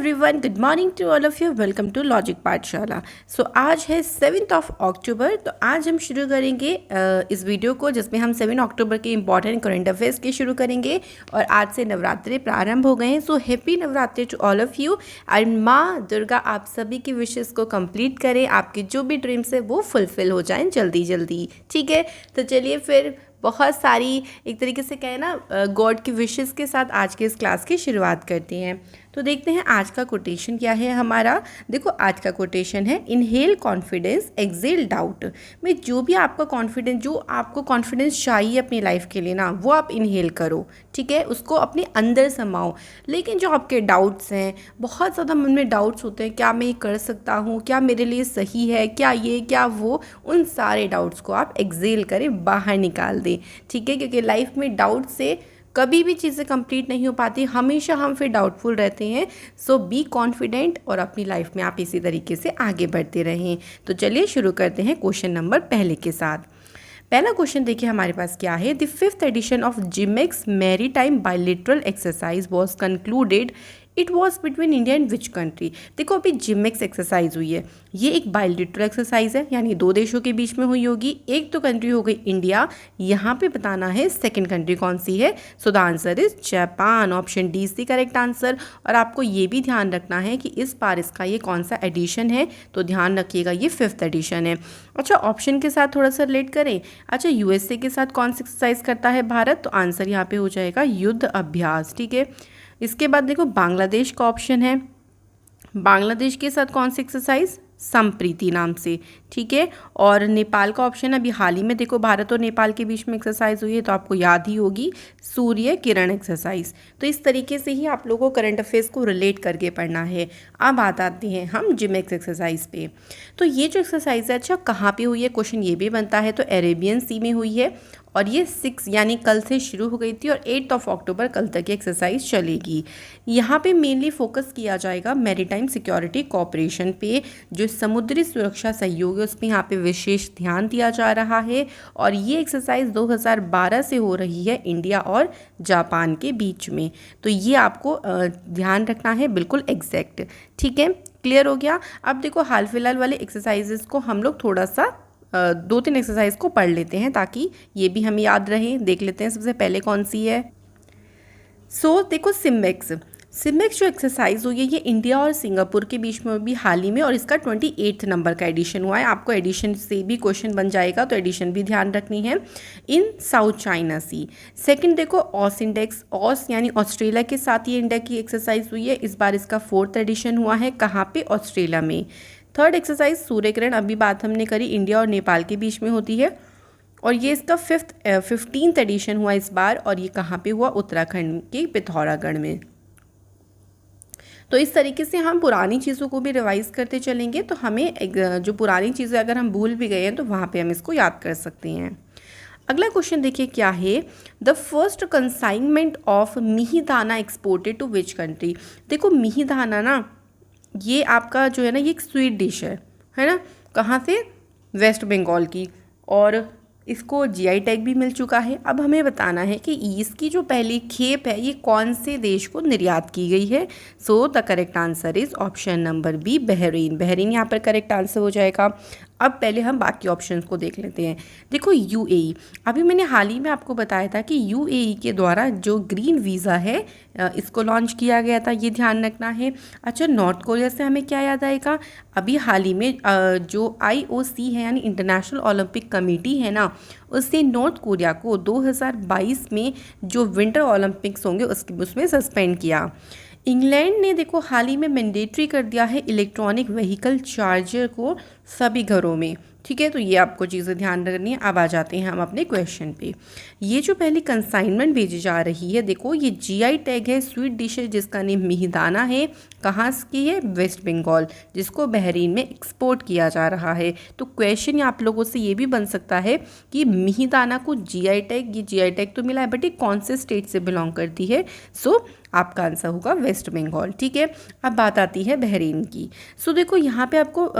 Everyone, good morning to all of you. Welcome to logic पाठशाला। So आज है 7 अक्टूबर। तो आज हम शुरू करेंगे इस वीडियो को जिसमें हम 7 अक्टूबर के इंपॉर्टेंट करंट अफेयर्स के शुरू करेंगे। और आज से नवरात्रि प्रारंभ हो गए हैं। So happy Navratri to all of you. And माँ दुर्गा आप सभी की विशेज़ को कंप्लीट करें, आपके जो भी ड्रीम्स है वो फुलफिल हो जाएं जल्दी जल्दी। ठीक है, तो चलिए फिर बहुत सारी एक तरीके से कहें ना गॉड की विशेस के साथ आज के इस क्लास की शुरुआत करते हैं। तो देखते हैं आज का कोटेशन क्या है हमारा। देखो आज का कोटेशन है इनहेल कॉन्फिडेंस एक्सेल डाउट। में जो भी आपका कॉन्फिडेंस, जो आपको कॉन्फिडेंस चाहिए अपनी लाइफ के लिए ना, वो आप इनहेल करो। ठीक है, उसको अपने अंदर समाओ। लेकिन जो आपके डाउट्स हैं, बहुत ज़्यादा मन में डाउट्स होते हैं, क्या मैं ये कर सकता हूँ, क्या मेरे लिए सही है, क्या ये क्या वो, उन सारे डाउट्स को आप एक्सेल करें, बाहर निकाल दें। ठीक है, क्योंकि लाइफ में डाउट से कभी भी चीज़ें कंप्लीट नहीं हो पाती, हमेशा हम फिर डाउटफुल रहते हैं। सो बी कॉन्फिडेंट और अपनी लाइफ में आप इसी तरीके से आगे बढ़ते रहें। तो चलिए शुरू करते हैं क्वेश्चन नंबर पहले के साथ। पहला क्वेश्चन देखिए हमारे पास क्या है। The 5th edition of JIMEX maritime bilateral exercise was concluded. It was between India and which country. देखो अभी जिमेक्स एक्सरसाइज हुई है, ये एक बायलैटरल एक्सरसाइज है, यानी दो देशों के बीच में हुई होगी। एक तो कंट्री हो गई इंडिया, यहाँ पे बताना है सेकंड कंट्री कौन सी है। So the answer is Japan. Option D is the correct answer. और आपको ये भी ध्यान रखना है कि इस बार इसका ये कौन सा एडिशन है, तो ध्यान रखिएगा ये 5th एडिशन है। अच्छा, ऑप्शन के साथ थोड़ा सा रिलेट करें। अच्छा, यूएसए के साथ कौन सी एक्सरसाइज करता है भारत, तो आंसर यहाँ पे हो जाएगा युद्ध अभ्यास। ठीक है, इसके बाद देखो बांग्लादेश का ऑप्शन है। बांग्लादेश के साथ कौन सी एक्सरसाइज, संप्रीति नाम से। ठीक है, और नेपाल का ऑप्शन अभी हाल ही में देखो भारत और नेपाल के बीच में एक्सरसाइज हुई है, तो आपको याद ही होगी सूर्य किरण एक्सरसाइज। तो इस तरीके से ही आप लोगों को करंट अफेयर्स को रिलेट करके पढ़ना है। अब बात आती है हम जिमेक्स एक्सरसाइज पे। तो ये जो एक्सरसाइज है, अच्छा कहाँ पे हुई है, क्वेश्चन ये भी बनता है। तो अरेबियन सी में हुई है और ये 6 यानी कल से शुरू हो गई थी और 8 अक्टूबर कल तक ये एक्सरसाइज चलेगी। यहाँ पे मेनली फोकस किया जाएगा मैरीटाइम सिक्योरिटी कोऑपरेशन पे, जो समुद्री सुरक्षा सहयोग है उस पर यहाँ पे विशेष ध्यान दिया जा रहा है। और ये एक्सरसाइज 2012 से हो रही है इंडिया और जापान के बीच में। तो ये आपको ध्यान रखना है, बिल्कुल एग्जैक्ट। ठीक है, क्लियर हो गया। अब देखो हाल फिलहाल वाले एक्सरसाइजेस को हम लोग थोड़ा सा 2-3 एक्सरसाइज को पढ़ लेते हैं ताकि ये भी हमें याद रहे। देख लेते हैं सबसे पहले कौन सी है। सो देखो सिमेक्स जो एक्सरसाइज हुई है ये इंडिया और सिंगापुर के बीच में भी हाल ही में, और इसका 28 नंबर का एडिशन हुआ है। आपको एडिशन से भी क्वेश्चन बन जाएगा, तो एडिशन भी ध्यान रखनी है। इन साउथ चाइना सी। सेकंड देखो ऑस इंडेक्स, ऑस यानी ऑस्ट्रेलिया के साथ ये इंडिया की एक्सरसाइज हुई है। इस बार इसका 4th एडिशन हुआ है, कहाँ पे, ऑस्ट्रेलिया में। थर्ड एक्सरसाइज सूर्य किरण, अभी बात हमने करी इंडिया और नेपाल के बीच में होती है, और ये इसका 15th एडिशन हुआ इस बार, और ये कहाँ पे हुआ, उत्तराखंड के पिथौरागढ़ में। तो इस तरीके से हम पुरानी चीज़ों को भी रिवाइज करते चलेंगे, तो हमें जो पुरानी चीज़ें अगर हम भूल भी गए हैं तो वहाँ पे हम इसको याद कर सकते हैं। अगला क्वेश्चन देखिए क्या है। The first consignment of Mihidana exported to which country. देखो मिहिदाना ना, ये आपका जो है ना, ये एक स्वीट डिश है ना, कहाँ से, वेस्ट बंगाल की, और इसको जीआई टैग भी मिल चुका है। अब हमें बताना है कि इसकी जो पहली खेप है ये कौन से देश को निर्यात की गई है। So the correct answer is option number B, Bahrain. Bahrain यहाँ पर करेक्ट आंसर हो जाएगा। अब पहले हम बाकी ऑप्शंस को देख लेते हैं। देखो यूएई, अभी मैंने हाल ही में आपको बताया था कि यूएई के द्वारा जो ग्रीन वीज़ा है इसको लॉन्च किया गया था, ये ध्यान रखना है। अच्छा, नॉर्थ कोरिया से हमें क्या याद आएगा, अभी हाल ही में जो आईओसी है यानी इंटरनेशनल ओलंपिक कमेटी है ना, उससे नॉर्थ कोरिया को 2022 में जो विंटर ओलंपिक्स होंगे उसमें सस्पेंड किया। इंग्लैंड ने देखो हाल ही में मैंडेटरी कर दिया है इलेक्ट्रॉनिक व्हीकल चार्जर को सभी घरों में। ठीक है, तो ये आपको चीज़ें ध्यान रखनी है। अब आ जाते हैं हम अपने क्वेश्चन पे। ये जो पहली कंसाइनमेंट भेजी जा रही है, देखो ये जीआई टैग है स्वीट डिश है जिसका नेम मिहिदाना है। कहाँ की है, वेस्ट बंगाल, जिसको बहरीन में एक्सपोर्ट किया जा रहा है। तो क्वेश्चन आप लोगों से ये भी बन सकता है कि मिहिदाना को जीआई टैग, ये जीआई टैग तो मिला है बट ये कौन से स्टेट से बिलोंग करती है। सो आपका आंसर होगा वेस्ट बंगाल। ठीक है, अब बात आती है बहरीन की। सो देखो यहाँ पे आपको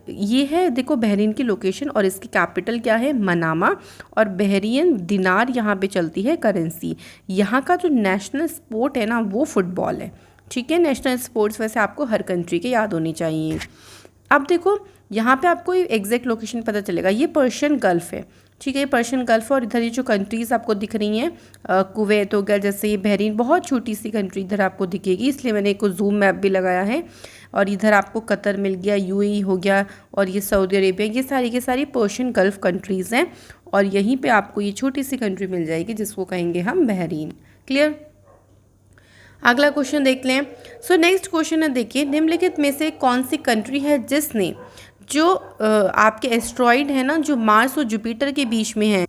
ये है, देखो बहरीन की लोकेशन और इसकी कैपिटल क्या है, मनामा, और बहरीन दिनार यहाँ पे चलती है करेंसी। यहाँ का जो नेशनल स्पोर्ट है ना वो फुटबॉल है। ठीक है, नेशनल स्पोर्ट्स वैसे आपको हर कंट्री के याद होनी चाहिए। अब देखो यहाँ पे आपको एग्जैक्ट लोकेशन पता चलेगा, ये पर्शियन गल्फ है। ठीक है, ये पर्शियन गल्फ और इधर ये जो कंट्रीज़ आपको दिख रही हैं, कुवैत हो गया, जैसे ये बहरीन, बहुत छोटी सी कंट्री इधर आपको दिखेगी, इसलिए मैंने एक जूम मैप भी लगाया है। और इधर आपको कतर मिल गया, यूएई हो गया, और ये सऊदी अरेबिया, ये सारी की सारी पर्शियन गल्फ कंट्रीज़ हैं। और यहीं पे आपको ये छोटी सी कंट्री मिल जाएगी जिसको कहेंगे हम बहरीन। क्लियर? अगला क्वेश्चन देख लें। सो नेक्स्ट क्वेश्चन है, देखिए निम्नलिखित में से कौन सी कंट्री है जिसने जो आपके एस्ट्रॉइड है ना, जो मार्स और जुपिटर के बीच में है,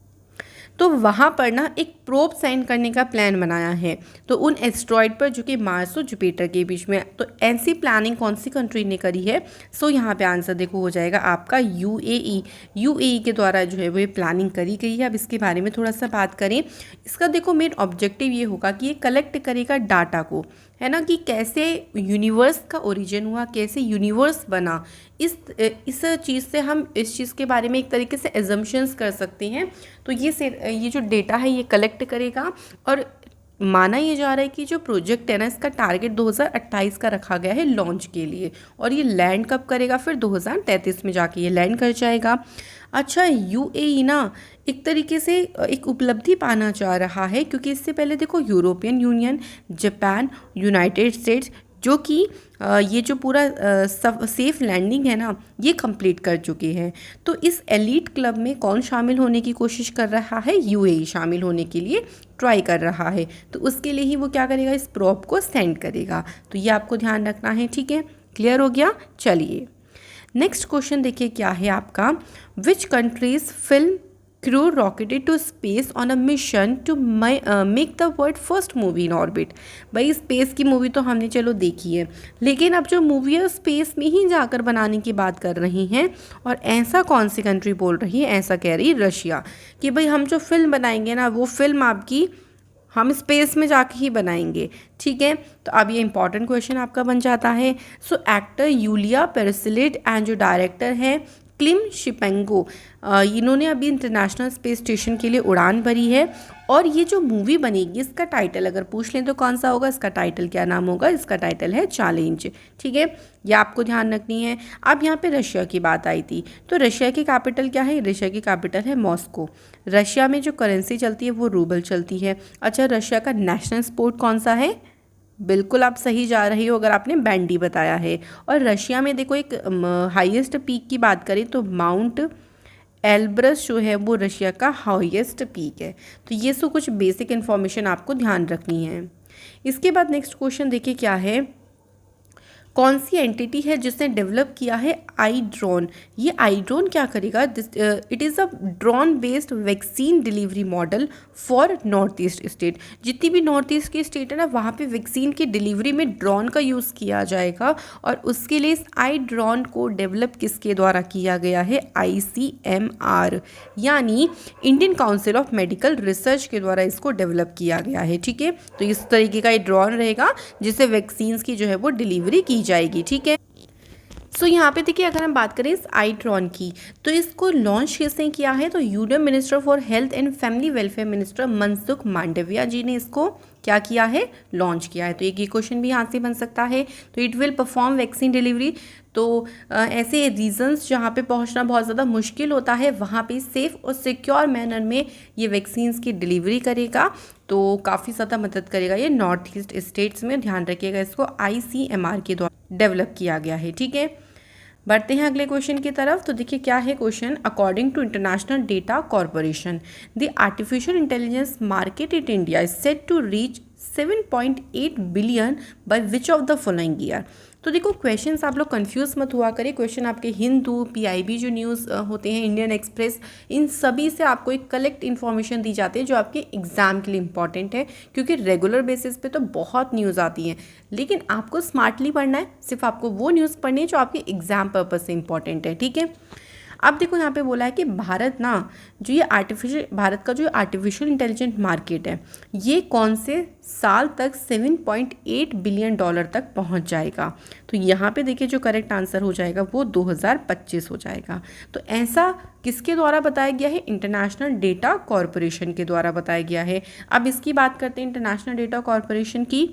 तो वहाँ पर ना एक प्रोब सेंड करने का प्लान बनाया है, तो उन एस्ट्रॉइड पर जो कि मार्स और जुपिटर के बीच में, तो ऐसी प्लानिंग कौन सी कंट्री ने करी है? सो यहाँ पे आंसर देखो हो जाएगा आपका यूएई। यूएई के द्वारा जो है वो ये प्लानिंग करी गई है। अब इसके बारे में थोड़ा सा बात करें, इसका देखो मेन ऑब्जेक्टिव ये होगा कि ये कलेक्ट करेगा डाटा को, है ना, कि कैसे यूनिवर्स का ओरिजिन हुआ, कैसे यूनिवर्स बना। इस चीज़ से हम इस चीज़ के बारे में एक तरीके से एजम्पशंस कर सकते हैं। तो ये जो डेटा है ये कलेक्ट करेगा, और माना ये जा रहा है कि जो प्रोजेक्ट है ना, इसका टारगेट 2028 का रखा गया है लॉन्च के लिए, और ये लैंड कब करेगा? फिर 2033 में जाके ये लैंड कर जाएगा। अच्छा, यूएई ना एक तरीके से एक उपलब्धि पाना चाह रहा है, क्योंकि इससे पहले देखो European union, Japan, United states, जो कि ये जो पूरा सेफ लैंडिंग है ना, ये कंप्लीट कर चुके हैं। तो इस एलीट क्लब में कौन शामिल होने की कोशिश कर रहा है? यूएई शामिल होने के लिए ट्राई कर रहा है। तो उसके लिए ही वो क्या करेगा? इस प्रोब को सेंड करेगा। तो ये आपको ध्यान रखना है। ठीक है, क्लियर हो गया? चलिए नेक्स्ट क्वेश्चन देखिए क्या है आपका। Which countries film crew rocketed to space on a mission to make the world first movie in orbit। भाई स्पेस की मूवी तो हमने चलो देखी है, लेकिन अब जो मूवी है स्पेस में ही जाकर बनाने की बात कर रही हैं। और ऐसा कौन सी कंट्री बोल रही है? ऐसा कह रही रशिया, कि भाई हम जो फिल्म बनाएंगे ना, वो फिल्म आपकी हम स्पेस में जाके ही बनाएंगे। ठीक है, तो अब ये इंपॉर्टेंट क्वेश्चन आपका बन जाता है। सो एक्टर यूलिया पेरेसिलिड एंड जो डायरेक्टर है क्लिम शिपेंगो, इन्होंने अभी इंटरनेशनल स्पेस स्टेशन के लिए उड़ान भरी है। और ये जो मूवी बनेगी, इसका टाइटल अगर पूछ लें तो कौन सा होगा? इसका टाइटल क्या नाम होगा? इसका टाइटल है चैलेंज। ठीक है, ये आपको ध्यान रखनी है। अब यहाँ पे रशिया की बात आई थी, तो रशिया की कैपिटल क्या है? रशिया की कैपिटल है मॉस्को। रशिया में जो करेंसी चलती है वो रूबल चलती है। अच्छा, रशिया का नेशनल स्पोर्ट कौन सा है? बिल्कुल आप सही जा रही हो अगर आपने बैंडी बताया है। और रशिया में देखो एक हाईएस्ट पीक की बात करें तो माउंट एल्ब्रस जो है वो रशिया का हाईएस्ट पीक है। तो ये सब कुछ बेसिक इन्फॉर्मेशन आपको ध्यान रखनी है। इसके बाद नेक्स्ट क्वेश्चन देखिए क्या है। कौन सी एंटिटी है जिसने डेवलप किया है आई ड्रोन? ये आई ड्रोन क्या करेगा? It is a drone based vaccine delivery model for north east state. जितनी भी नॉर्थ ईस्ट की स्टेट है ना, वहाँ पे वैक्सीन की डिलीवरी में ड्रोन का यूज़ किया जाएगा। और उसके लिए इस आई ड्रोन को डेवलप किसके द्वारा किया गया है? ICMR यानी Indian council of medical research के द्वारा इसको डेवलप किया गया है। ठीक है, तो इस तरीके का ये ड्रोन रहेगा जिससे वैक्सीन्स की जो है वो डिलीवरी की जाएगी। ठीक है, सो यहाँ पे देखिए अगर हम बात करें इस आईट्रॉन की, तो इसको लॉन्च किसने किया है? तो union minister for health and family welfare minister Mansukh Mandaviya ji ने इसको क्या किया है? लॉन्च किया है। तो एक ये क्वेश्चन भी यहाँ से बन सकता है। तो it will perform vaccine delivery. तो ऐसे रीजन्स जहाँ पे पहुँचना बहुत ज़्यादा मुश्किल होता है, वहाँ पे सेफ़ और सिक्योर मैनर में ये वैक्सीन्स की डिलीवरी करेगा। तो काफ़ी ज़्यादा मदद करेगा ये नॉर्थ ईस्ट स्टेट्स में। ध्यान रखिएगा, इसको ICMR के द्वारा डेवलप किया गया है। ठीक है, बढ़ते हैं अगले क्वेश्चन की तरफ। तो देखिए क्या है क्वेश्चन। According to International Data Corporation, the artificial intelligence market in India is set to reach 7.8 billion by which of the following year. तो देखो क्वेश्चंस आप लोग कंफ्यूज मत हुआ करें। क्वेश्चन आपके हिंदू, PIB जो न्यूज़ होते हैं, इंडियन एक्सप्रेस, इन सभी से आपको एक कलेक्ट इन्फॉर्मेशन दी जाती है जो आपके एग्जाम के लिए इंपॉर्टेंट है। क्योंकि रेगुलर बेसिस पे तो बहुत न्यूज़ आती हैं, लेकिन आपको स्मार्टली पढ़ना है। सिर्फ आपको वो न्यूज़ पढ़नी है जो आपके एग्जाम पर्पज से इंपॉर्टेंट है। ठीक है, अब देखो यहाँ पे बोला है कि भारत भारत का जो आर्टिफिशियल इंटेलिजेंट मार्केट है, ये कौन से साल तक 7.8 बिलियन डॉलर तक पहुँच जाएगा। तो यहाँ पे देखिए जो करेक्ट आंसर हो जाएगा वो 2025 हो जाएगा। तो ऐसा किसके द्वारा बताया गया है? इंटरनेशनल डेटा कॉरपोरेशन के द्वारा बताया गया है। अब इसकी बात करते हैं इंटरनेशनल डेटा कॉरपोरेशन की।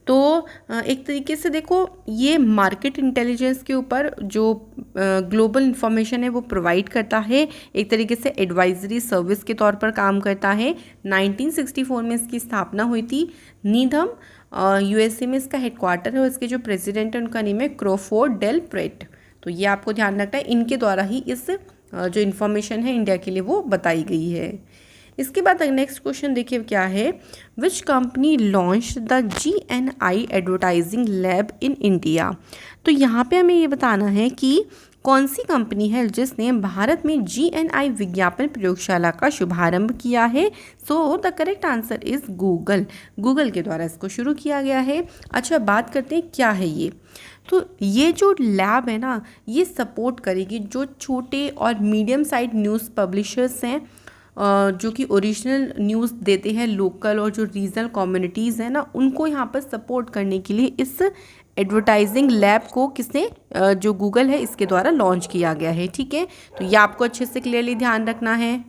तो एक तरीके से देखो ये मार्केट इंटेलिजेंस के ऊपर जो ग्लोबल इंफॉर्मेशन है वो प्रोवाइड करता है, एक तरीके से एडवाइजरी सर्विस के तौर पर काम करता है। 1964 में इसकी स्थापना हुई थी। नीधम यूएसए में इसका हेडक्वार्टर है और इसके जो प्रेसिडेंट है उनका नेम है क्रोफोर्ड डेल प्रेट। तो ये आपको ध्यान रखना है, इनके द्वारा ही इस जो इन्फॉर्मेशन है इंडिया के लिए वो बताई गई है। इसके बाद नेक्स्ट क्वेश्चन देखिए क्या है, which company launch the GNI advertising lab in India. तो यहाँ पे हमें ये बताना है कि कौन सी कंपनी है जिसने भारत में GNI विज्ञापन प्रयोगशाला का शुभारंभ किया है। So the correct answer is Google. Google के द्वारा इसको शुरू किया गया है। अच्छा, बात करते हैं क्या है ये। तो ये जो लैब है ना, ये सपोर्ट करेगी जो छोटे और मीडियम साइज न्यूज़ पब्लिशर्स हैं, जो कि ओरिजिनल न्यूज़ देते हैं, लोकल और जो रीजनल कम्युनिटीज़ हैं ना, उनको यहाँ पर सपोर्ट करने के लिए इस एडवर्टाइजिंग लैब को किसने, जो गूगल है, इसके द्वारा लॉन्च किया गया है। ठीक है, तो ये आपको अच्छे से क्लियरली ध्यान रखना है।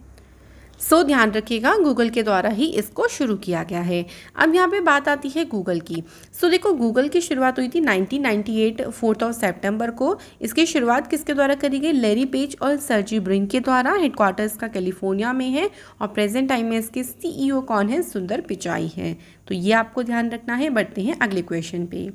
ध्यान रखिएगा, गूगल के द्वारा ही इसको शुरू किया गया है। अब यहाँ पे बात आती है गूगल की। देखो, गूगल की शुरुआत हुई थी 1998 4 सितंबर को। इसकी शुरुआत किसके द्वारा करी गई, लैरी पेज और सर्जी ब्रिन के द्वारा। हेडक्वार्टर इसका कैलिफोर्निया में है और प्रेजेंट टाइम में इसके CEO कौन है, सुंदर पिचाई है। तो ये आपको ध्यान रखना है। बढ़ते हैं अगले क्वेश्चन पे।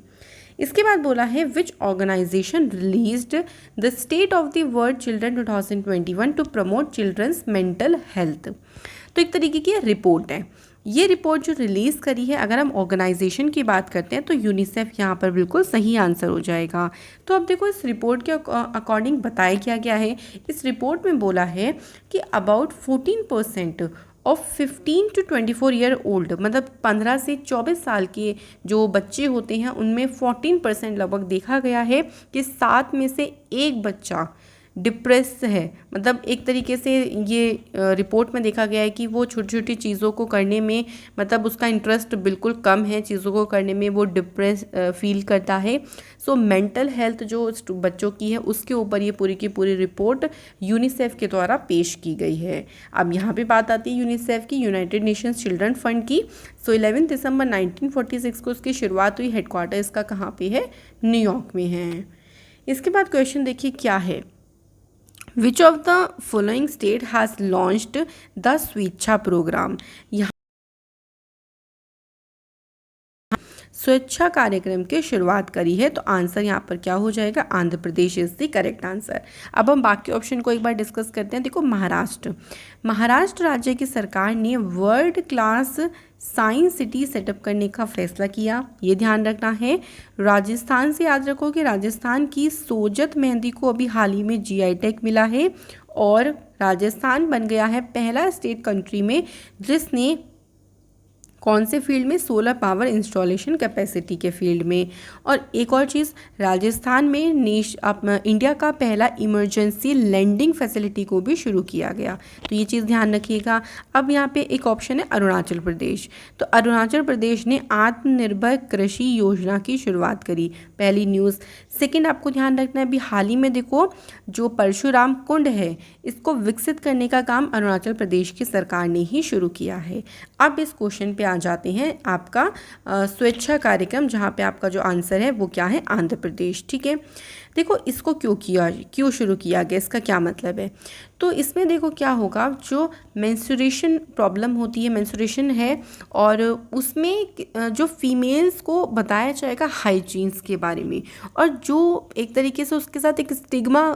इसके बाद बोला है which organisation released the state of the world children 2021 to promote children's mental health. तो एक तरीके की रिपोर्ट है। ये रिपोर्ट जो रिलीज़ करी है, अगर हम ऑर्गेनाइजेशन की बात करते हैं तो यूनिसेफ यहाँ पर बिल्कुल सही आंसर हो जाएगा। तो अब देखो, इस रिपोर्ट के अकॉर्डिंग बताया क्या गया है। इस रिपोर्ट में बोला है कि about 14% of 15 to 24 year old, मतलब 15 से 24 साल के जो बच्चे होते हैं उनमें 14% लगभग देखा गया है कि 7 में से एक बच्चा डिप्रेस है। मतलब एक तरीके से ये रिपोर्ट में देखा गया है कि वो छोटी छोटी चीज़ों को करने में, मतलब उसका इंटरेस्ट बिल्कुल कम है चीज़ों को करने में, वो डिप्रेस फील करता है। मेंटल हेल्थ जो बच्चों की है उसके ऊपर ये पूरी की पूरी रिपोर्ट यूनिसेफ के द्वारा पेश की गई है। अब यहाँ पे बात आती है यूनिसेफ की, यूनाइटेड नेशंस चिल्ड्रन फंड की। 11 दिसंबर 1946 को उसकी शुरुआत हुई। हेडक्वार्टर इसका कहाँ पे है, न्यूयॉर्क में है। इसके बाद क्वेश्चन देखिए क्या है, विच of the following state has launched the स्वेच्छा प्रोग्राम। यहाँ स्वेच्छा कार्यक्रम की शुरुआत करी है। तो आंसर यहाँ पर क्या हो जाएगा, Andhra Pradesh is the correct answer. अब हम बाकी ऑप्शन को एक बार डिस्कस करते हैं। देखो, महाराष्ट्र राज्य की सरकार ने world class science city setup करने का फैसला किया, ये ध्यान रखना है। राजस्थान से याद रखो कि राजस्थान की सोजत मेहंदी को अभी हाल ही में GI टैग मिला है और राजस्थान बन गया है पहला स्टेट कंट्री में जिसने कौन से फील्ड में, सोलर पावर इंस्टॉलेशन कैपेसिटी के फील्ड में। और एक और चीज़, राजस्थान में इंडिया का पहला इमरजेंसी लैंडिंग फैसिलिटी को भी शुरू किया गया। तो ये चीज़ ध्यान रखिएगा। अब यहाँ पे एक ऑप्शन है अरुणाचल प्रदेश। तो अरुणाचल प्रदेश ने आत्मनिर्भर कृषि योजना की शुरुआत करी, पहली न्यूज़। सेकेंड, आपको ध्यान रखना है अभी हाल ही में देखो जो परशुराम कुंड है इसको विकसित करने का काम अरुणाचल प्रदेश की सरकार ने ही शुरू किया है। अब इस क्वेश्चन पे आ जाते हैं, आपका स्वेच्छा कार्यक्रम, जहाँ पे आपका जो आंसर है वो क्या है, आंध्र प्रदेश। ठीक है, देखो इसको क्यों शुरू किया गया, इसका क्या मतलब है। तो इसमें देखो क्या होगा, जो मेंस्ट्रुएशन प्रॉब्लम होती है, मेंस्ट्रुएशन है, और उसमें जो फीमेल्स को बताया जाएगा हाइजीन्स के बारे में, और जो एक तरीके से उसके साथ एक स्टिग्मा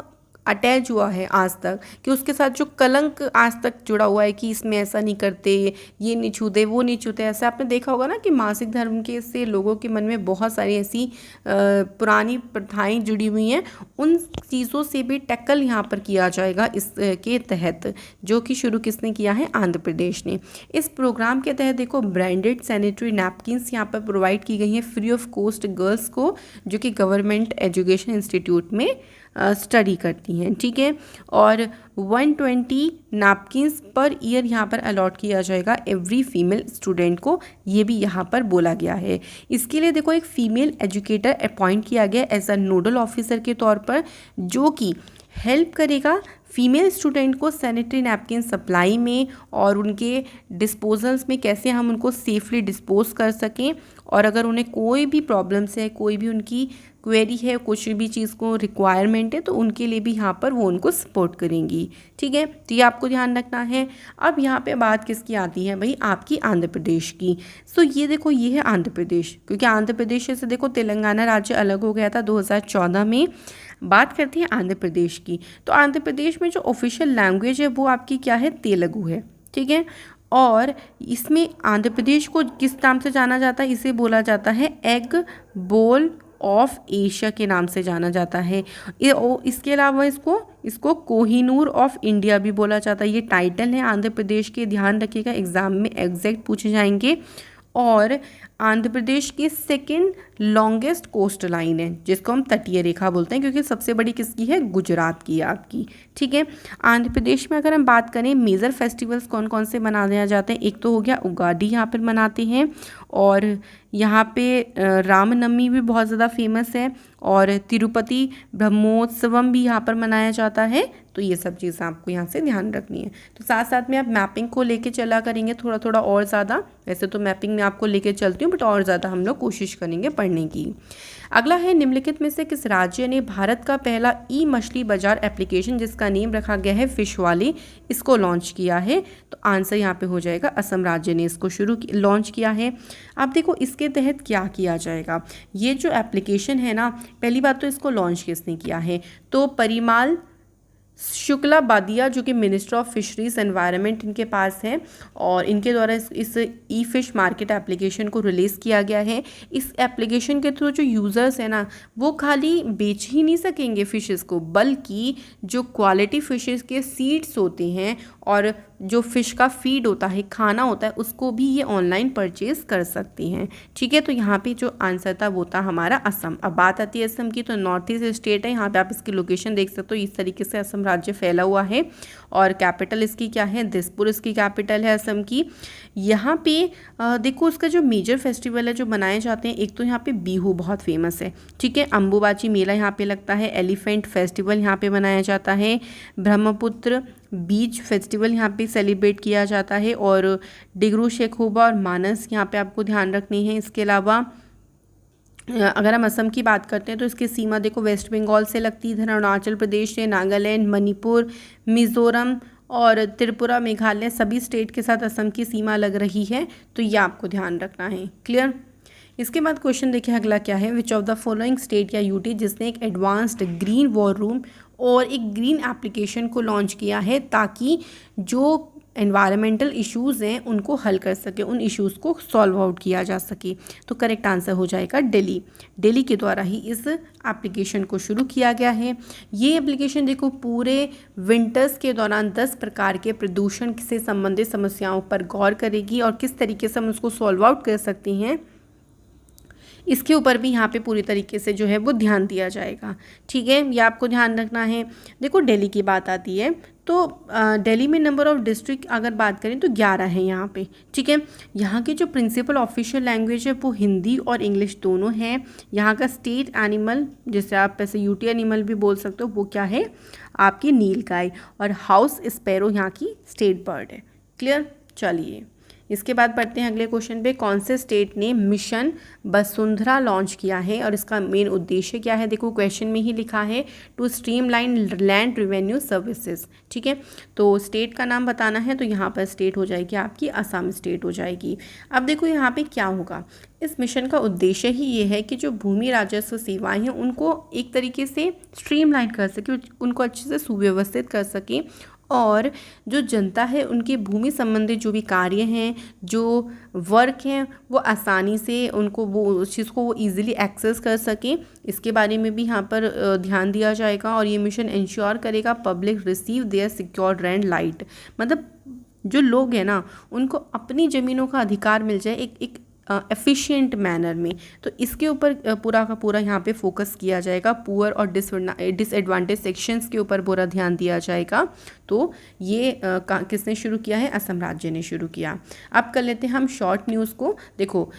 अटैच हुआ है आज तक, कि उसके साथ जो कलंक आज तक जुड़ा हुआ है कि इसमें ऐसा नहीं करते, ये नहीं छूते, वो नहीं छूते। ऐसा आपने देखा होगा ना कि मासिक धर्म के से लोगों के मन में बहुत सारी ऐसी पुरानी प्रथाएं जुड़ी हुई हैं। उन चीज़ों से भी टैकल यहाँ पर किया जाएगा इसके तहत, जो कि शुरू किसने किया है, आंध्र प्रदेश ने। इस प्रोग्राम के तहत देखो ब्रांडेड सैनिटरी नैपकिन्स यहाँ पर प्रोवाइड की गई हैं फ्री ऑफ कॉस्ट गर्ल्स को, जो कि गवर्नमेंट एजुकेशन इंस्टीट्यूट में स्टडी करती हैं। ठीक है, और 120 नैपकिन्स पर ईयर यहाँ पर अलॉट किया जाएगा एवरी फीमेल स्टूडेंट को, ये भी यहाँ पर बोला गया है। इसके लिए देखो एक फीमेल एजुकेटर अपॉइंट किया गया एज अ नोडल ऑफिसर के तौर पर, जो कि हेल्प करेगा फीमेल स्टूडेंट को सैनिटरी नैपकिन सप्लाई में और उनके डिस्पोजल्स में कैसे हम उनको सेफली डिस्पोज कर सकें, और अगर उन्हें कोई भी प्रॉब्लम्स है, कोई भी उनकी क्वेरी है, कुछ भी चीज़ को रिक्वायरमेंट है, तो उनके लिए भी यहाँ पर वो उनको सपोर्ट करेंगी। ठीक है, तो ये आपको ध्यान रखना है। अब यहाँ पे बात किसकी आती है भाई, आपकी आंध्र प्रदेश की। सो ये देखो, ये है आंध्र प्रदेश, क्योंकि आंध्र प्रदेश से देखो तेलंगाना राज्य अलग हो गया था 2014 में। बात करते हैं आंध्र प्रदेश की, तो आंध्र प्रदेश में जो ऑफिशियल लैंग्वेज है वो आपकी क्या है, तेलुगु है। ठीक है, और इसमें आंध्र प्रदेश को किस नाम से जाना जाता है, इसे बोला जाता है एग बोल ऑफ एशिया के नाम से जाना जाता है। इसके अलावा इसको कोहिनूर ऑफ इंडिया भी बोला जाता है। ये टाइटल है आंध्र प्रदेश के, ध्यान रखिएगा एग्जाम में एग्जैक्ट पूछे जाएंगे। और आंध्र प्रदेश की सेकंड लॉन्गेस्ट कोस्ट लाइन है, जिसको हम तटीय रेखा बोलते हैं, क्योंकि सबसे बड़ी किसकी है, गुजरात की है आपकी। ठीक है, आंध्र प्रदेश में अगर हम बात करें मेजर फेस्टिवल्स कौन कौन से मनाए जाते हैं, एक तो हो गया उगाड़ी, यहाँ पर मनाते हैं, और यहाँ पे रामनवमी भी बहुत ज़्यादा फेमस है, और तिरुपति ब्रह्मोत्सवम भी यहाँ पर मनाया जाता है। तो ये सब चीज़ें आपको यहाँ से ध्यान रखनी है। तो साथ साथ में आप मैपिंग को लेके चला करेंगे थोड़ा थोड़ा और ज़्यादा, वैसे तो मैपिंग में आपको लेके चलती हूँ, बट और ज़्यादा हम लोग कोशिश करेंगे पढ़ने की। अगला है, निम्नलिखित में से किस राज्य ने भारत का पहला ई मछली बाजार एप्लीकेशन, जिसका नेम रखा गया है फिश वाली, इसको लॉन्च किया है। तो आंसर यहाँ पे हो जाएगा असम राज्य ने इसको लॉन्च किया है। अब देखो इसके तहत क्या किया जाएगा, ये जो एप्लीकेशन है ना, पहली बात तो इसको लॉन्च किसने किया है, तो परिमाल शुक्ला बादिया, जो कि मिनिस्टर ऑफ फिशरीज एनवायरनमेंट इनके पास है, और इनके द्वारा इस ई फिश मार्केट एप्लीकेशन को रिलीज़ किया गया है। इस एप्लीकेशन के थ्रू जो यूज़र्स हैं ना, वो खाली बेच ही नहीं सकेंगे फिशेस को, बल्कि जो क्वालिटी फिशेस के सीड्स होते हैं और जो फ़िश का फीड होता है, खाना होता है, उसको भी ये ऑनलाइन परचेज़ कर सकती हैं। ठीक है, तो यहाँ पे जो आंसर था वो था हमारा असम। अब बात आती है असम की, तो नॉर्थ ईस्ट स्टेट है, यहाँ पे आप इसकी लोकेशन देख सकते हो, इस तरीके से असम राज्य फैला हुआ है, और कैपिटल इसकी क्या है, दिसपुर इसकी कैपिटल है असम की। यहाँ पे देखो उसका जो मेजर फेस्टिवल है जो मनाए जाते हैं, एक तो यहाँ पे बिहू बहुत फेमस है। ठीक है, अम्बुबाची मेला यहाँ पे लगता है, एलिफेंट फेस्टिवल यहाँ पे मनाया जाता है, ब्रह्मपुत्र बीच फेस्टिवल यहाँ पे सेलिब्रेट किया जाता है, और डिग्रू शेखोबा और मानस यहाँ पे आपको ध्यान रखनी है। इसके अलावा अगर हम असम की बात करते हैं तो इसकी सीमा देखो वेस्ट बंगाल से लगती है, इधर अरुणाचल प्रदेश से, नागालैंड, मणिपुर, मिज़ोरम और त्रिपुरा, मेघालय, सभी स्टेट के साथ असम की सीमा लग रही है। तो ये आपको ध्यान रखना है। क्लियर। इसके बाद क्वेश्चन देखिए अगला क्या है, विच ऑफ द फॉलोइंग स्टेट या यूटी जिसने एक एडवांस्ड ग्रीन वॉर रूम और एक ग्रीन एप्लीकेशन को लॉन्च किया है, ताकि जो एनवायरमेंटल इश्यूज़ हैं उनको हल कर सके, उन इश्यूज़ को सॉल्व आउट किया जा सके। तो करेक्ट आंसर हो जाएगा दिल्ली। दिल्ली के द्वारा ही इस एप्लीकेशन को शुरू किया गया है। ये एप्लीकेशन देखो पूरे विंटर्स के दौरान 10 प्रकार के प्रदूषण से संबंधित समस्याओं पर गौर करेगी, और किस तरीके से हम उसको सॉल्व आउट कर सकते हैं इसके ऊपर भी यहाँ पे पूरी तरीके से जो है वो ध्यान दिया जाएगा। ठीक है, ये आपको ध्यान रखना है। देखो दिल्ली की बात आती है तो दिल्ली में नंबर ऑफ़ डिस्ट्रिक्ट अगर बात करें तो 11 है यहाँ पे। ठीक है, यहाँ की जो प्रिंसिपल ऑफिशियल लैंग्वेज है वो हिंदी और इंग्लिश दोनों है। यहाँ का स्टेट एनिमल, जिसे आप ऐसे यूटी एनिमल भी बोल सकते हो, वो क्या है, आपकी नीलगाय, और हाउस स्पैरो यहाँ की स्टेट बर्ड है। क्लियर। चलिए इसके बाद बढ़ते हैं अगले क्वेश्चन पे, कौन से स्टेट ने मिशन वसुंधरा लॉन्च किया है और इसका मेन उद्देश्य क्या है। देखो क्वेश्चन में ही लिखा है to streamline land revenue services. ठीक है, तो स्टेट का नाम बताना है, तो यहाँ पर स्टेट हो जाएगी आपकी असम स्टेट हो जाएगी। अब देखो यहाँ पे क्या होगा, इस मिशन का उद्देश्य ही ये है कि जो भूमि राजस्व सेवाएं हैं उनको एक तरीके से स्ट्रीमलाइन कर सके, उनको अच्छे से सुव्यवस्थित कर सके, और जो जनता है उनके भूमि संबंधित जो भी कार्य हैं, जो वर्क हैं, वो आसानी से उनको वो उस चीज़ को वो ईज़िली एक्सेस कर सकें। इसके बारे में भी यहाँ पर ध्यान दिया जाएगा, और ये मिशन इंश्योर करेगा public receive there secured land right, मतलब जो लोग हैं ना उनको अपनी ज़मीनों का अधिकार मिल जाए एक एफिशिएंट मैनर में। तो इसके ऊपर पूरा का पूरा यहाँ पे फोकस किया जाएगा, पुअर और डिसएडवांटेज सेक्शंस के ऊपर पूरा ध्यान दिया जाएगा। तो ये किसने शुरू किया है, असम राज्य ने शुरू किया। अब कर लेते हैं हम शॉर्ट न्यूज़ को। देखो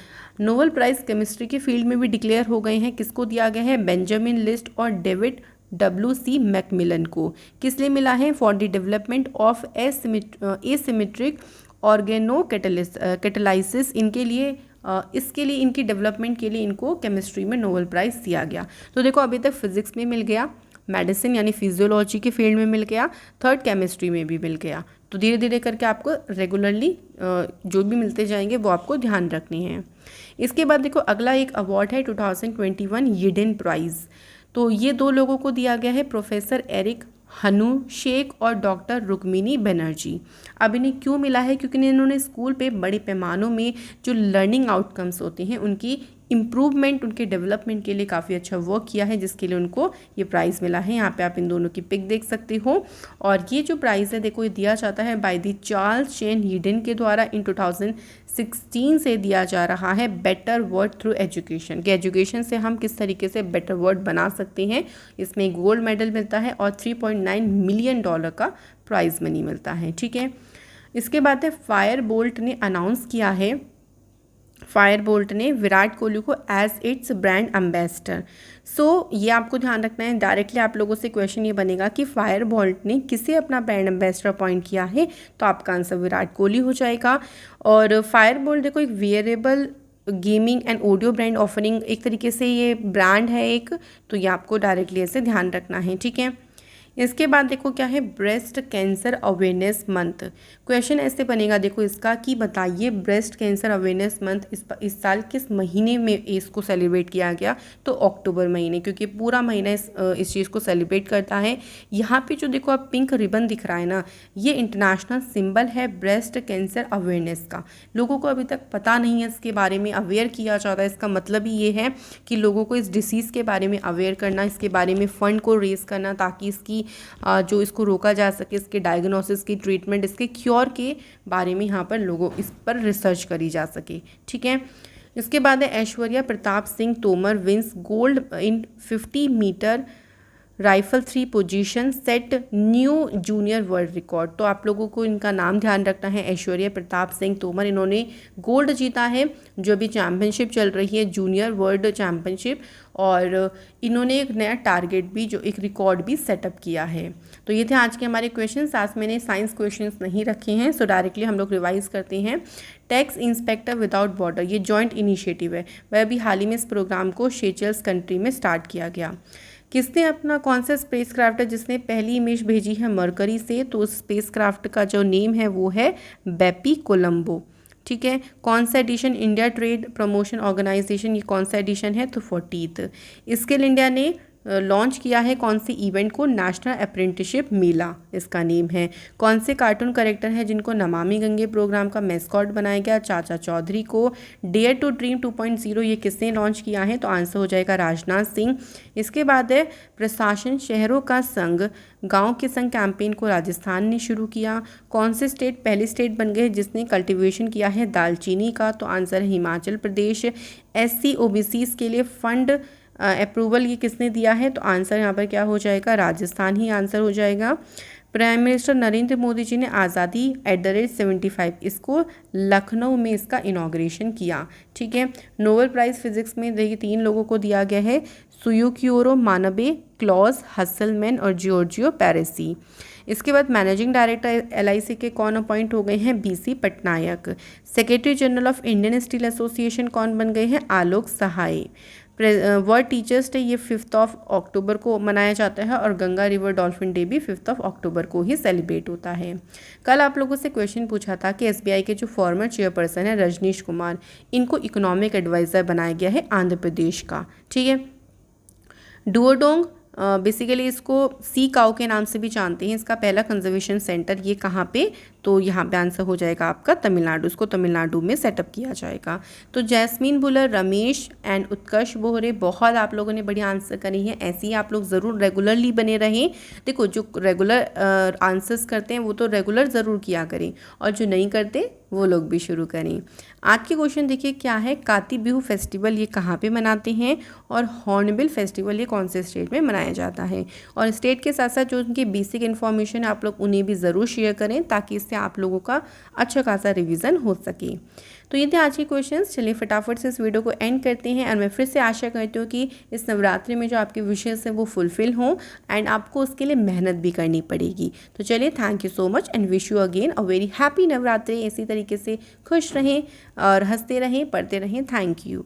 नोबेल प्राइज़ केमिस्ट्री के फील्ड में भी डिक्लेयर हो गए हैं, किसको दिया गया है, बेंजामिन लिस्ट और डेविड WC मैकमिलन को। किस लिए मिला है? For the development of asymmetric organocatalysis. इनके लिए इसके लिए, इनकी डेवलपमेंट के लिए इनको केमिस्ट्री में नोबेल प्राइज़ दिया गया। तो देखो अभी तक फिजिक्स में मिल गया, मेडिसिन यानी फिजियोलॉजी के फील्ड में मिल गया, थर्ड केमिस्ट्री में भी मिल गया। तो धीरे धीरे करके आपको रेगुलरली जो भी मिलते जाएंगे वो आपको ध्यान रखनी है। इसके बाद देखो अगला एक अवार्ड है 2021 यीडेन प्राइज़। तो ये 2 लोगों को दिया गया है, प्रोफेसर एरिक हनु शेख और डॉक्टर रुक्मिनी बनर्जी। अब इन्हें क्यों मिला है? क्योंकि इन्होंने स्कूल पे बड़े पैमानों में जो लर्निंग आउटकम्स होते हैं उनकी इम्प्रूवमेंट, उनके डेवलपमेंट के लिए काफ़ी अच्छा वर्क किया है, जिसके लिए उनको ये प्राइज़ मिला है। यहाँ पे आप इन दोनों की पिक देख सकते हो। और ये जो प्राइज़ है देखो ये दिया जाता है बाय द चार्ल्स चेन यीडेन के द्वारा इन 2016 से दिया जा रहा है बेटर वर्ड थ्रू एजुकेशन, कि एजुकेशन से हम किस तरीके से बेटर वर्ड बना सकते हैं। इसमें गोल्ड मेडल मिलता है और $3.9 मिलियन का प्राइज़ मनी मिलता है। ठीक है, इसके बाद है फायर बोल्ट ने अनाउंस किया है, फायर बोल्ट ने विराट कोहली को एज इट्स ब्रांड एम्बेसडर। सो ये आपको ध्यान रखना है, डायरेक्टली आप लोगों से क्वेश्चन ये बनेगा कि फायर बोल्ट ने किसे अपना ब्रांड एम्बेसडर अपॉइंट किया है, तो आपका आंसर विराट कोहली हो जाएगा। और फायर बोल्ट देखो एक wearable gaming and audio brand offering एक तरीके से ये ब्रांड है एक, तो ये आपको डायरेक्टली ऐसे ध्यान रखना है। ठीक है, इसके बाद देखो क्या है, breast cancer awareness month. Question ऐसे बनेगा देखो इसका कि बताइए ब्रेस्ट कैंसर अवेयरनेस मंथ इस साल किस महीने में इसको सेलिब्रेट किया गया, तो अक्टूबर महीने, क्योंकि पूरा महीना इस चीज़ को सेलिब्रेट करता है। यहाँ पे जो देखो आप पिंक रिबन दिख रहा है ना, ये इंटरनेशनल सिंबल है ब्रेस्ट कैंसर अवेयरनेस का। लोगों को अभी तक पता नहीं है, इसके बारे में अवेयर किया जाता है। इसका मतलब ही ये है कि लोगों को इस डिसीज़ के बारे में अवेयर करना, इसके बारे में फ़ंड को रेज़ करना, ताकि इसकी जो इसको रोका जा सके, इसके डायग्नोसिस की ट्रीटमेंट, इसके क्योर के बारे में यहाँ पर लोगों इस पर रिसर्च करी जा सके। ठीक है, इसके बाद है Aishwarya Pratap Singh Tomar wins gold in 50 metre rifle 3 position set new junior world record. तो आप लोगों को इनका नाम ध्यान रखना है, ऐश्वर्या प्रताप सिंह तोमर। इन्होंने गोल्ड जीता है, जो भी चैम्पियनशिप चल रही है जूनियर वर्ल्ड चैम्पियनशिप, और इन्होंने एक नया टारगेट भी, जो एक रिकॉर्ड भी सेटअप किया है। तो ये थे आज के हमारे क्वेश्चन। आज मैंने साइंस क्वेश्चंस नहीं रखे हैं, सो डायरेक्टली हम लोग रिवाइज करते हैं। टैक्स इंस्पेक्टर विदाउट बॉर्डर, ये जॉइंट इनिशिएटिव है, वह भी हाल ही में इस प्रोग्राम को सेशेल्स कंट्री में स्टार्ट किया गया। किसने अपना, कौन सा स्पेस क्राफ्ट है जिसने पहली इमेज भेजी है मरकरी से, तो उस स्पेस क्राफ्ट का जो नेम है वो है बेपी कोलंबो। ठीक है, कौन सा edition India Trade Promotion Organisation, ये कौन सा एडिशन है, तो 40th। स्किल इंडिया ने लॉन्च किया है कौन से इवेंट को, नेशनल अप्रेंटिसशिप मेला इसका नेम है। कौन से कार्टून कैरेक्टर हैं जिनको नमामि गंगे प्रोग्राम का मैस्कॉट बनाया गया, चाचा चौधरी को। डेयर टू ड्रीम 2.0 ये किसने लॉन्च किया है, तो आंसर हो जाएगा राजनाथ सिंह। इसके बाद है प्रशासन शहरों का संघ गांव के संग कैंपेन को राजस्थान ने शुरू किया। कौन से स्टेट पहले स्टेट बन गए जिसने कल्टीवेशन किया है दालचीनी का, तो आंसर है हिमाचल प्रदेश। SC OBCs के लिए फंड अप्रूवल ये किसने दिया है, तो आंसर यहाँ पर क्या हो जाएगा, राजस्थान ही आंसर हो जाएगा। प्राइम मिनिस्टर नरेंद्र मोदी जी ने आज़ादी @75 इसको लखनऊ में इसका इनॉग्रेशन किया। ठीक है, नोबेल प्राइज़ फिजिक्स में देखिए 3 लोगों को दिया गया है, सुयुकियोरो मानबे, क्लॉज हसलमैन और जियोर्जियो पैरेसी। इसके बाद मैनेजिंग डायरेक्टर LIC के कौन अपॉइंट हो गए हैं, BC Patnaik. Secretary general of Indian steel association कौन बन गए हैं, आलोक सहाय। वर्ल्ड टीचर्स डे ये 5 अक्टूबर को मनाया जाता है, और गंगा रिवर डॉल्फिन डे भी 5 अक्टूबर को ही सेलिब्रेट होता है। कल आप लोगों से क्वेश्चन पूछा था कि SBI के जो फॉर्मर चेयरपर्सन है रजनीश कुमार, इनको इकोनॉमिक एडवाइज़र बनाया गया है आंध्र प्रदेश का। ठीक है, डुओडोंग बेसिकली इसको सी काओ के नाम से भी जानते हैं। इसका पहला कंजर्वेशन सेंटर ये कहाँ पे, तो यहाँ पे आंसर हो जाएगा आपका तमिलनाडु। इसको तमिलनाडु में सेटअप किया जाएगा। तो जैस्मीन बुलर, रमेश एंड उत्कर्ष बोहरे, बहुत आप लोगों ने बढ़िया आंसर करी है। ऐसे ही आप लोग ज़रूर रेगुलरली बने रहें। देखो जो रेगुलर आंसर्स करते हैं वो तो रेगुलर ज़रूर किया करें, और जो नहीं करते वो लोग भी शुरू करें। आज के क्वेश्चन देखिए क्या है, काती बिहू फेस्टिवल ये कहाँ पे मनाते हैं, और हॉर्नबिल फेस्टिवल ये कौन से स्टेट में मनाया जाता है। और स्टेट के साथ साथ जो उनकी बेसिक इन्फॉर्मेशन है आप लोग उन्हें भी ज़रूर शेयर करें, ताकि इससे आप लोगों का अच्छा खासा रिवीजन हो सके। तो ये थे आज के क्वेश्चंस। चलिए फटाफट से इस वीडियो को एंड करते हैं और मैं फिर से आशा करती हूँ कि इस नवरात्रि में जो आपके विशेष हैं वो फुलफिल हों एंड आपको उसके लिए मेहनत भी करनी पड़ेगी। तो चलिए, thank you so much and wish you again a very happy Navratri. इसी तरीके से खुश रहें और हंसते रहें, पढ़ते रहें। Thank you.